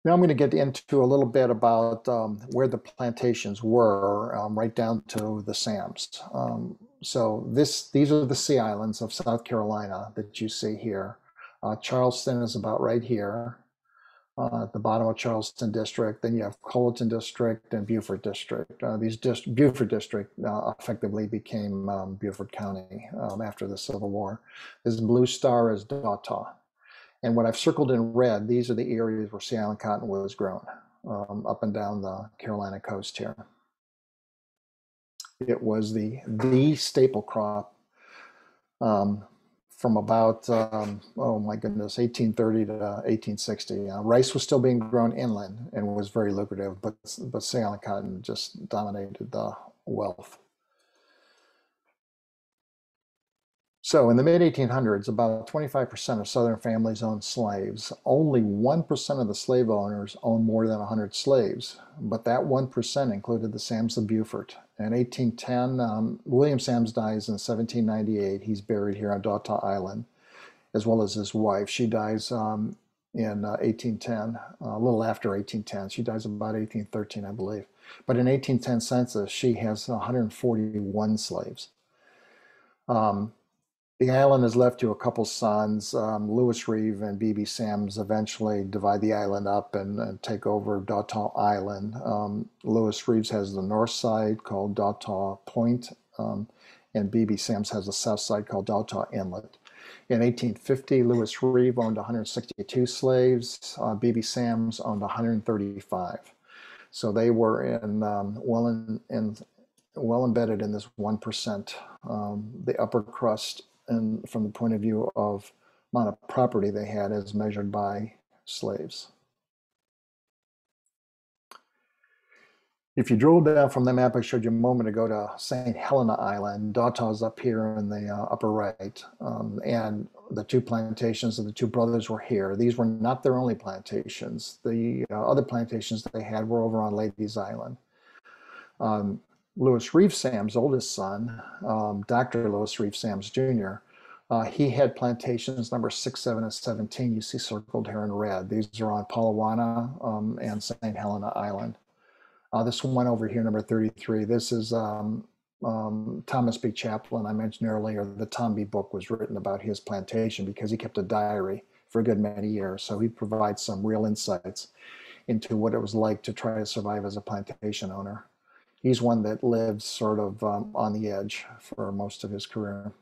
Now I'm going to get into a little bit about where the plantations were, right down to the Sams. So these are the Sea Islands of South Carolina that you see here. Charleston is about right here. At the bottom of Charleston District. Then you have Colleton District and Beaufort District. Beaufort District effectively became Beaufort County after the Civil War. This blue star is Dataw. And what I've circled in red, these are the areas where Sea Island cotton was grown, up and down the Carolina coast here. It was the staple crop from about, oh my goodness, 1830 to 1860. Rice was still being grown inland and was very lucrative, but Sea Island cotton just dominated the wealth. So in the mid-1800s, about 25% of Southern families owned slaves. Only 1% of the slave owners owned more than 100 slaves, but that 1% included the Sams of Beaufort. In 1810, William Sams dies in 1798. He's buried here on Dataw Island, as well as his wife. She dies in 1810, a little after 1810. She dies about 1813, I believe. But in 1810 census, she has 141 slaves. The island is left to a couple sons. Lewis Reeve and B.B. Sams eventually divide the island up and take over Dataw Island. Lewis Reeves has the north side called Dataw Point, and B.B. Sams has the south side called Dataw Inlet. In 1850, Lewis Reeve owned 162 slaves. B.B. Sams owned 135. So they were well embedded in this 1%, the upper crust, and from the point of view of amount of property they had as measured by slaves. If you drill down from the map I showed you a moment ago to St. Helena Island, Dataw's up here in the upper right, and the two plantations of the two brothers were here. These were not their only plantations. The other plantations that they had were over on Ladies Island. Lewis Reeve Sams' oldest son, Dr. Lewis Reeve Sams Jr., he had plantations number 6, 7, and 17. You see circled here in red. These are on Palawana and St. Helena Island. This one over here, number 33, this is Thomas B. Chaplin. I mentioned earlier the Tom B. book was written about his plantation because he kept a diary for a good many years. So he provides some real insights into what it was like to try to survive as a plantation owner. He's one that lived sort of on the edge for most of his career.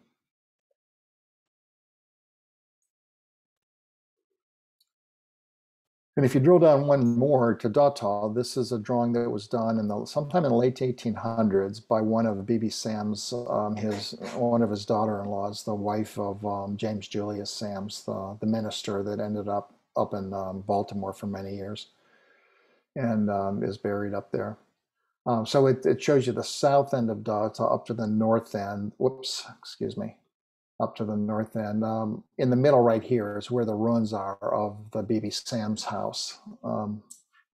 And if you drill down one more to Dataw, this is a drawing that was done sometime in the late 1800s by one of B.B. Sams, one of his daughter-in-laws, the wife of James Julius Sams, the minister that ended up in Baltimore for many years, and is buried up there. So it shows you the south end of Dataw up to the north end. Whoops, excuse me. Up to the north end. In the middle right here is where the ruins are of the B.B. Sams house,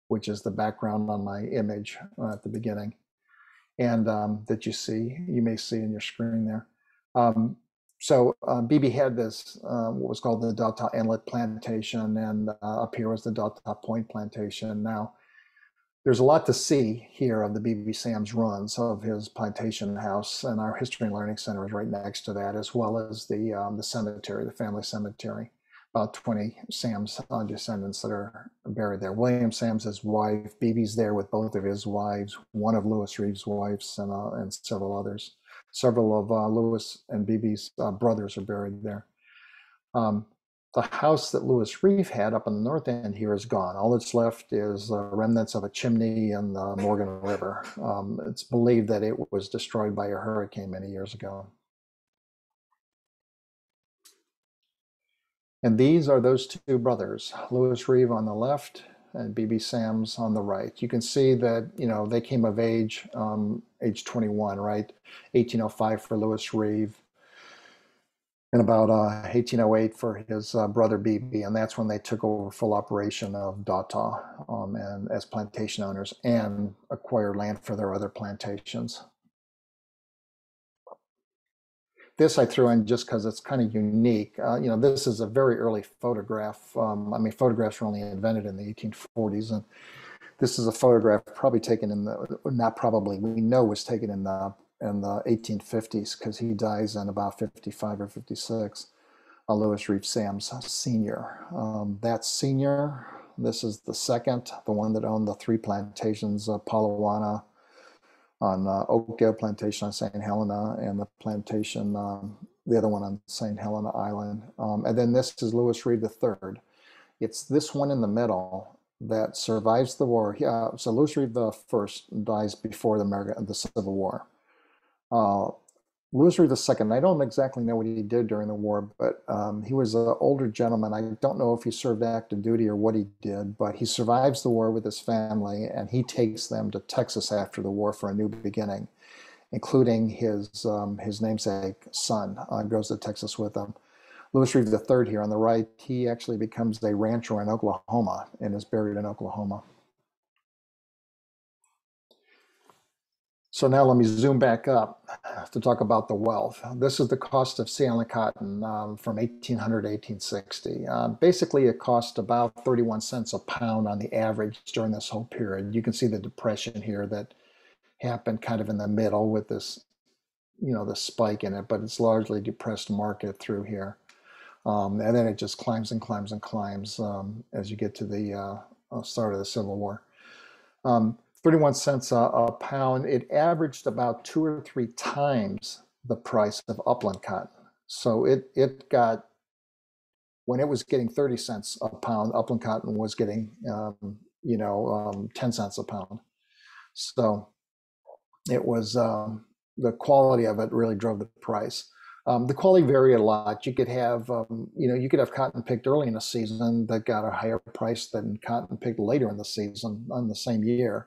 which is the background on my image at the beginning, and that you may see in your screen there. So B.B. had this, what was called the Dataw Inlet Plantation, and up here was the Dataw Point Plantation. Now, there's a lot to see here of the B.B. Sams ruins of his plantation house, and our History and Learning Center is right next to that, as well as the cemetery, the family cemetery. About 20 Sams descendants that are buried there. William Sams, his wife, B.B.'s there with both of his wives, one of Lewis Reeve's wives, and several others. Several of Lewis and B.B.'s brothers are buried there. The house that Lewis Reeve had up on the north end here is gone. All that's left is remnants of a chimney in the Morgan River. It's believed that it was destroyed by a hurricane many years ago. And these are those two brothers, Lewis Reeve on the left and B.B. Sams on the right. You can see that, they came of age, age 21, right? 1805 for Lewis Reeve, and about 1808 for his brother B.B., and that's when they took over full operation of Dataw and as plantation owners and acquired land for their other plantations. This I threw in just because it's kind of unique. This is a very early photograph. Photographs were only invented in the 1840s, and this is a photograph probably taken we know was taken in the 1850s, because he dies in about 55 or 56. Lewis Reeve Sams Sr. That's Senior. This is the second, the one that owned the 3 plantations of Palawana, on Oakdale Plantation on St. Helena, and the plantation, the other one on St. Helena Island. And then this is Lewis Reeve III. It's this one in the middle that survives the war. So Lewis Reeve I dies before the Civil War. Lewis Reeve II, I don't exactly know what he did during the war, but he was an older gentleman. I don't know if he served active duty or what he did, but he survives the war with his family, and he takes them to Texas after the war for a new beginning. including his namesake son, goes to Texas with him. Louis Reed III here on the right, he actually becomes a rancher in Oklahoma and is buried in Oklahoma. So now let me zoom back up to talk about the wealth. This is the cost of sea island cotton from 1800 to 1860. Basically, it cost about 31 cents a pound on the average during this whole period. You can see the depression here that happened kind of in the middle with this, the spike in it, but it's largely depressed market through here. And then it just climbs and climbs and climbs as you get to the start of the Civil War. 31 cents a pound, it averaged about 2 or 3 times the price of upland cotton. So it got, when it was getting 30 cents a pound, upland cotton was getting, 10 cents a pound. So it was, the quality of it really drove the price. The quality varied a lot. You could have, you could have cotton picked early in the season that got a higher price than cotton picked later in the season on the same year.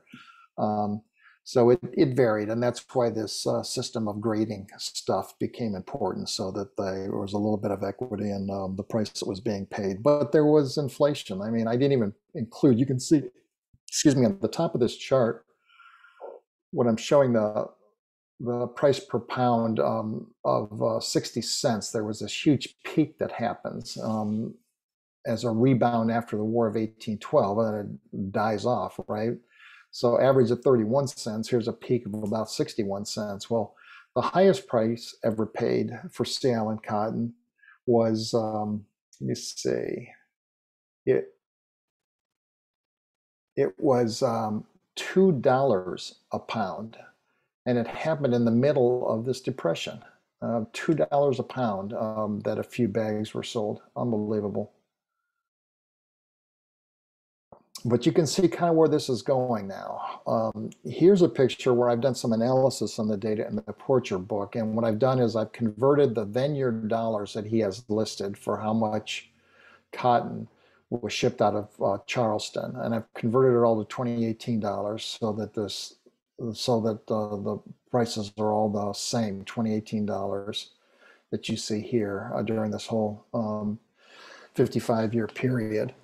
So it varied, and that's why this system of grading stuff became important, so that there was a little bit of equity in the price that was being paid. But there was inflation. I mean, I didn't even include, you can see, excuse me, on the top of this chart, what I'm showing the price per pound of 60 cents, there was this huge peak that happens as a rebound after the War of 1812, and it dies off, right? So average of 31 cents, here's a peak of about 61 cents. Well, the highest price ever paid for sea island cotton was, let me see, it was $2 a pound. And it happened in the middle of this depression. $2 a pound that a few bags were sold. Unbelievable. But you can see kind of where this is going now. Here's a picture where I've done some analysis on the data in the Porcher book. And what I've done is I've converted the then-year dollars that he has listed for how much cotton was shipped out of Charleston. And I've converted it all to 2018 dollars so that the prices are all the same, 2018 dollars that you see here during this whole 55-year period.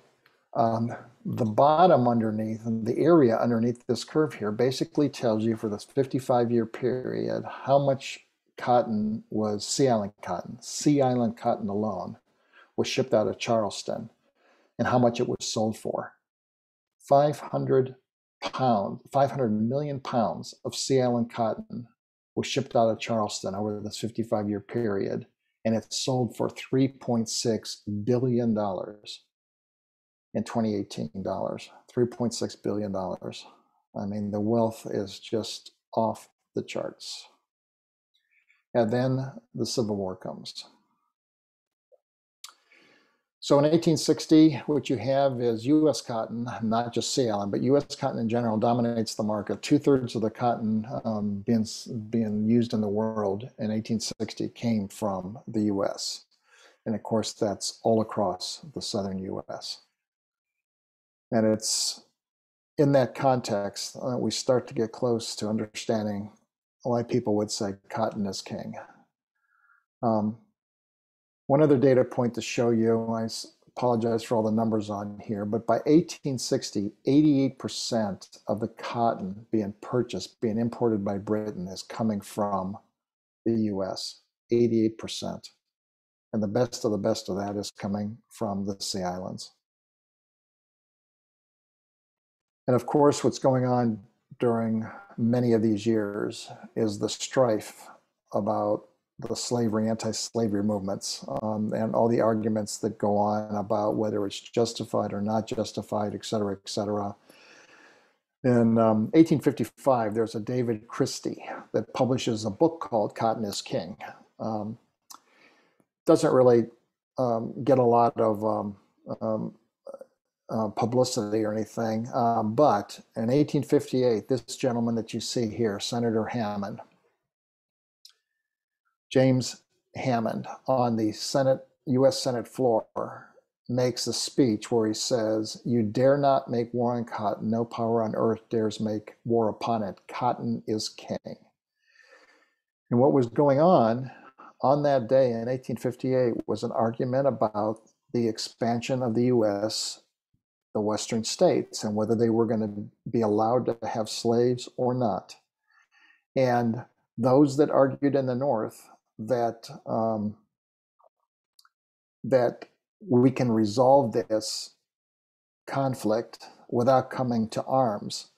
The bottom underneath, the area underneath this curve here basically tells you for this 55-year period how much cotton was sea island cotton alone was shipped out of Charleston, and how much it was sold for. 500 million pounds of sea island cotton was shipped out of Charleston over this 55-year period, and it sold for $3.6 billion in 2018 dollars. $3.6 billion. I mean, the wealth is just off the charts. And then the Civil War comes. So in 1860, what you have is U.S. cotton, not just sea island, but U.S. cotton in general dominates the market. 2/3 of the cotton being used in the world in 1860 came from the U.S. And of course, that's all across the southern U.S. And it's in that context we start to get close to understanding why people would say cotton is king. One other data point to show you, I apologize for all the numbers on here, but by 1860, 88% of the cotton being imported by Britain is coming from the US, 88%. And the best of that is coming from the Sea Islands. And of course, what's going on during many of these years is the strife about the slavery, anti-slavery movements, and all the arguments that go on about whether it's justified or not justified, et cetera, et cetera. In 1855, there's a David Christie that publishes a book called Cotton is King. Doesn't really get a lot of publicity or anything, but in 1858, this gentleman that you see here, Senator Hammond, James Hammond, on the U.S. Senate floor, makes a speech where he says, "You dare not make war on cotton. No power on earth dares make war upon it. Cotton is king." And what was going on that day in 1858 was an argument about the expansion of the U.S., the Western states, and whether they were going to be allowed to have slaves or not. And those that argued in the North that that we can resolve this conflict without coming to arms.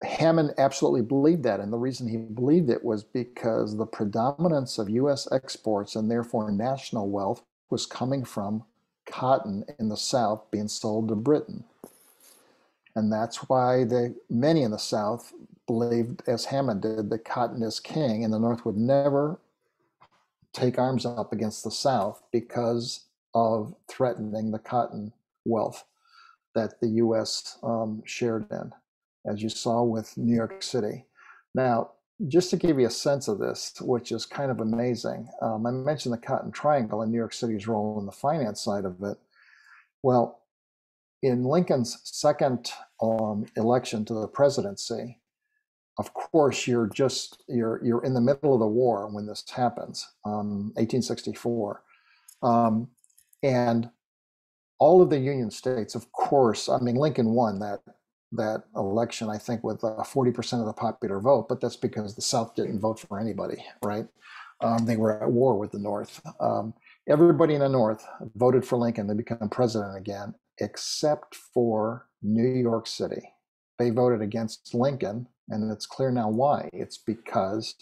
Hammond absolutely believed that, and the reason he believed it was because the predominance of U.S. exports and therefore national wealth was coming from cotton in the South being sold to Britain. And that's why many in the South believed, as Hammond did, that cotton is king, and the North would never take arms up against the South because of threatening the cotton wealth that the U.S. shared in, as you saw with New York City. Now, just to give you a sense of this, which is kind of amazing, I mentioned the Cotton Triangle and New York City's role in the finance side of it. Well, in Lincoln's second election to the presidency, of course, you're in the middle of the war when this happens, 1864, and all of the Union states, of course. I mean, Lincoln won that election, I think, with 40% of the popular vote, but that's because the South didn't vote for anybody, right? They were at war with the North. Everybody in the North voted for Lincoln to become president again, except for New York City. They voted against Lincoln, and it's clear now why. It's because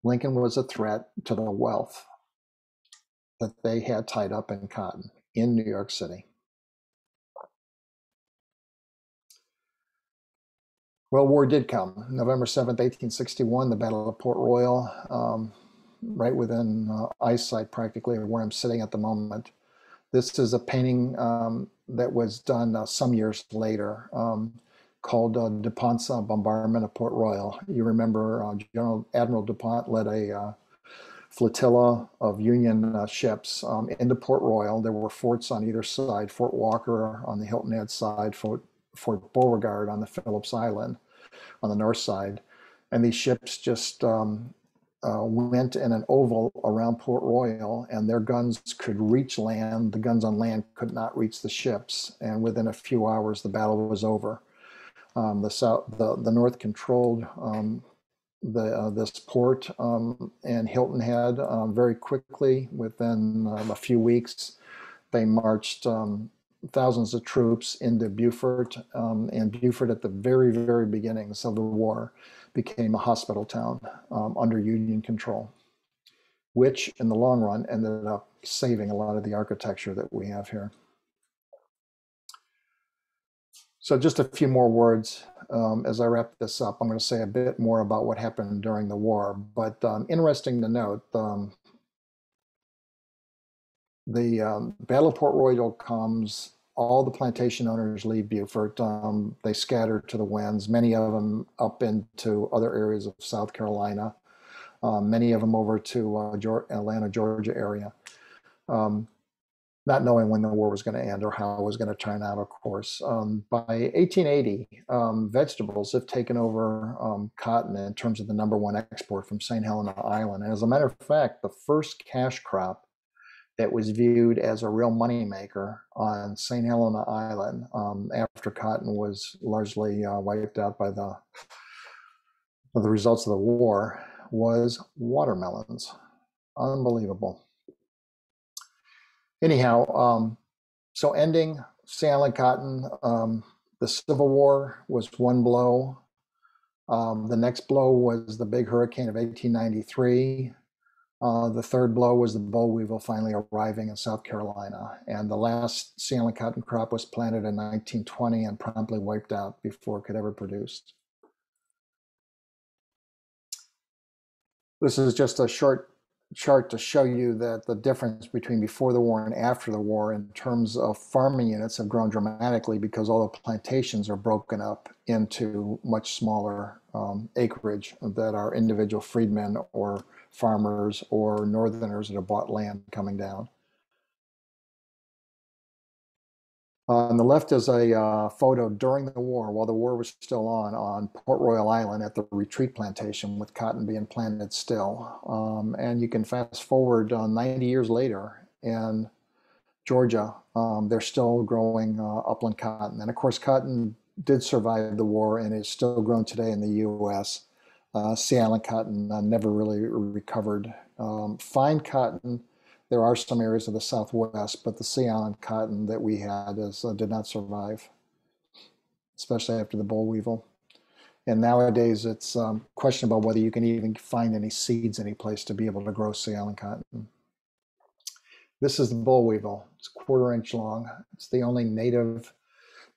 Lincoln was a threat to the wealth that they had tied up in cotton in New York City. Well, war did come. November 7th, 1861, the Battle of Port Royal, right within eyesight practically of where I'm sitting at the moment. This is a painting that was done some years later called DuPont's Bombardment of Port Royal. You remember Admiral DuPont led a flotilla of Union ships into Port Royal. There were forts on either side, Fort Walker on the Hilton Head side, Fort Beauregard on the Phillips Island on the north side. And these ships just went in an oval around Port Royal, and their guns could reach land. The guns on land could not reach the ships. And within a few hours, the battle was over. The North controlled this port and Hilton Head very quickly. Within a few weeks, they marched thousands of troops into Beaufort, and Beaufort at the very, very beginnings of the war became a hospital town under Union control, which in the long run ended up saving a lot of the architecture that we have here. So just a few more words as I wrap this up. I'm going to say a bit more about what happened during the war, but interesting to note, the Battle of Port Royal comes, all the plantation owners leave Beaufort. They scatter to the winds, many of them up into other areas of South Carolina, many of them over to Atlanta, Georgia area, not knowing when the war was going to end or how it was going to turn out, of course. By 1880, vegetables have taken over cotton in terms of the #1 export from St. Helena Island. And as a matter of fact, the first cash crop that was viewed as a real moneymaker on St. Helena Island after cotton was largely wiped out by the results of the war was watermelons. Unbelievable. Anyhow, so ending St. Cotton, the Civil War was one blow. The next blow was the big hurricane of 1893. The third blow was the boll weevil finally arriving in South Carolina. And the last St. cotton crop was planted in 1920 and promptly wiped out before it could ever produce. This is just a short chart to show you that the difference between before the war and after the war in terms of farming units have grown dramatically because all the plantations are broken up into much smaller acreage that are individual freedmen or farmers or northerners that have bought land coming down. On the left is a photo during the war, while the war was still on Port Royal Island at the retreat plantation with cotton being planted still. And you can fast forward 90 years later in Georgia, they're still growing upland cotton. And of course, cotton did survive the war and is still grown today in the U.S. Sea Island cotton never really recovered. Fine cotton, there are some areas of the Southwest, but the Sea Island cotton that we had did not survive, especially after the boll weevil. And nowadays, it's questionable whether you can even find any seeds any place to be able to grow Sea Island cotton. This is the boll weevil. It's a 1/4 inch long. It's the only native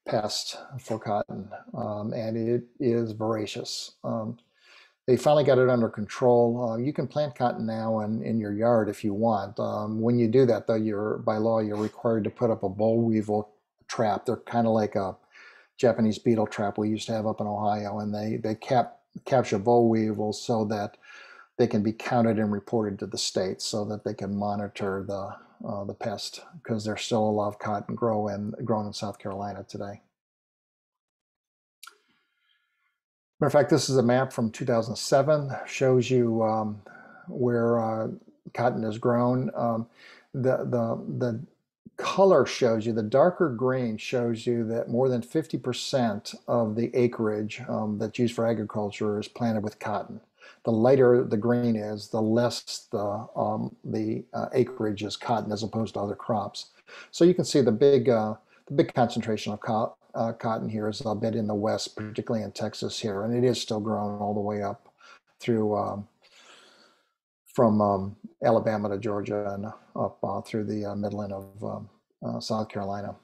pest for cotton, and it is voracious. They finally got it under control. You can plant cotton now in your yard if you want. When you do that, though, by law, you're required to put up a boll weevil trap. They're kind of like a Japanese beetle trap we used to have up in Ohio, and they capture boll weevils so that they can be counted and reported to the state so that they can monitor the pest, because there's still a lot of cotton grown in South Carolina today. Matter of fact, this is a map from 2007, shows you where cotton is grown. The color shows you, the darker green shows you that more than 50% of the acreage that's used for agriculture is planted with cotton. The lighter the green is, the less the acreage is cotton as opposed to other crops. So you can see the big concentration of cotton here is a bit in the west, particularly in Texas here, and it is still grown all the way up through from Alabama to Georgia and up through the Midland of South Carolina.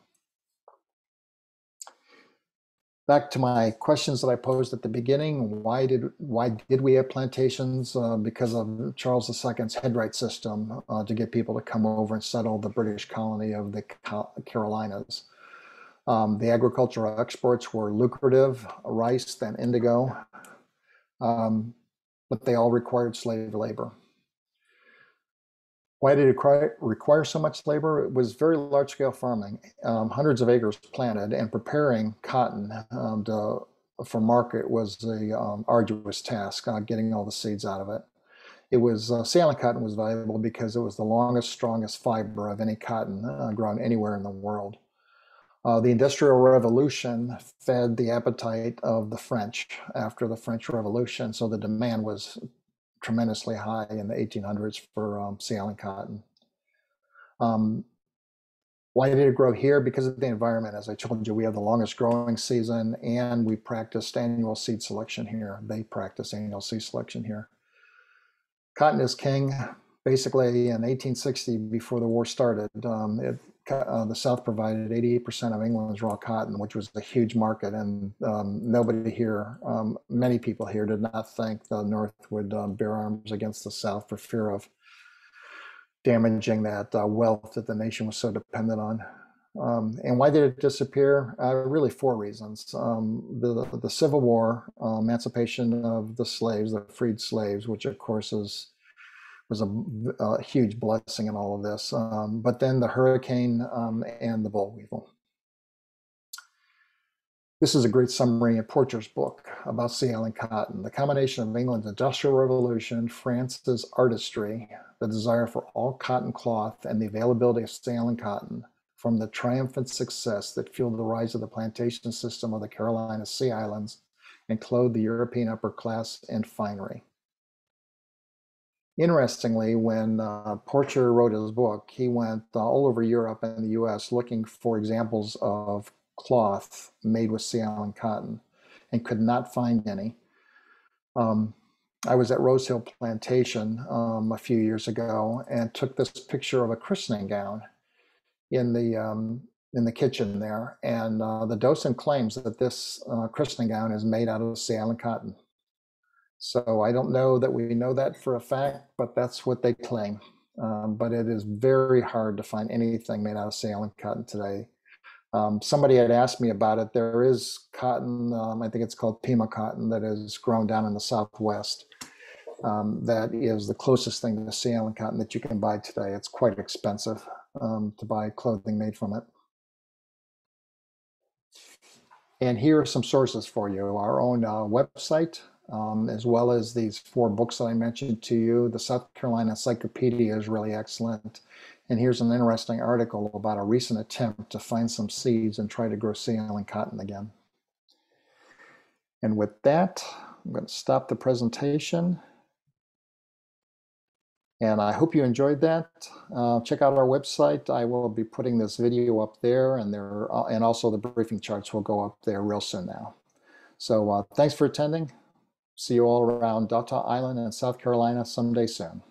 Back to my questions that I posed at the beginning, why did we have plantations? Because of Charles II's headright system to get people to come over and settle the British colony of the Carolinas. The agricultural exports were lucrative, rice, then indigo, but they all required slave labor. Why did it require so much labor? It was very large-scale farming, hundreds of acres planted, and preparing cotton for market was a arduous task, getting all the seeds out of it. It was Sea Island cotton was valuable because it was the longest, strongest fiber of any cotton grown anywhere in the world. The Industrial Revolution fed the appetite of the French after the French Revolution, so the demand was tremendously high in the 1800s for Sea Island cotton. Why did it grow here? Because of the environment. As I told you, we have the longest growing season, and we practiced annual seed selection here. They practice annual seed selection here. Cotton is king. Basically, in 1860, before the war started, the South provided 88% of England's raw cotton, which was a huge market, and nobody here, many people here did not think the North would bear arms against the South for fear of damaging that wealth that the nation was so dependent on. And why did it disappear? Really 4 reasons. The Civil War, emancipation of the slaves, the freed slaves, which of course was a huge blessing in all of this. But then the hurricane and the boll weevil. This is a great summary in Porcher's book about Sea Island cotton. The combination of England's Industrial Revolution, France's artistry, the desire for all cotton cloth, and the availability of Sea Island cotton from the triumphant success that fueled the rise of the plantation system of the Carolina Sea Islands and clothed the European upper class in finery. Interestingly, when Porcher wrote his book, he went all over Europe and the US looking for examples of cloth made with Sea Island cotton and could not find any. I was at Rose Hill Plantation a few years ago and took this picture of a christening gown in the kitchen there. And the docent claims that this christening gown is made out of Sea Island cotton. So I don't know that we know that for a fact, but that's what they claim. But it is very hard to find anything made out of Sea Island cotton today. Somebody had asked me about it. There is cotton, I think it's called Pima cotton, that is grown down in the Southwest. That is the closest thing to Sea Island cotton that you can buy today. It's quite expensive to buy clothing made from it. And here are some sources for you. Our own website, as well as these 4 books that I mentioned to you. The South Carolina Encyclopedia is really excellent. And here's an interesting article about a recent attempt to find some seeds and try to grow Ceylon cotton again. And with that, I'm going to stop the presentation. And I hope you enjoyed that. Check out our website. I will be putting this video up there, and also the briefing charts will go up there real soon now. So thanks for attending. See you all around Dataw Island in South Carolina someday soon.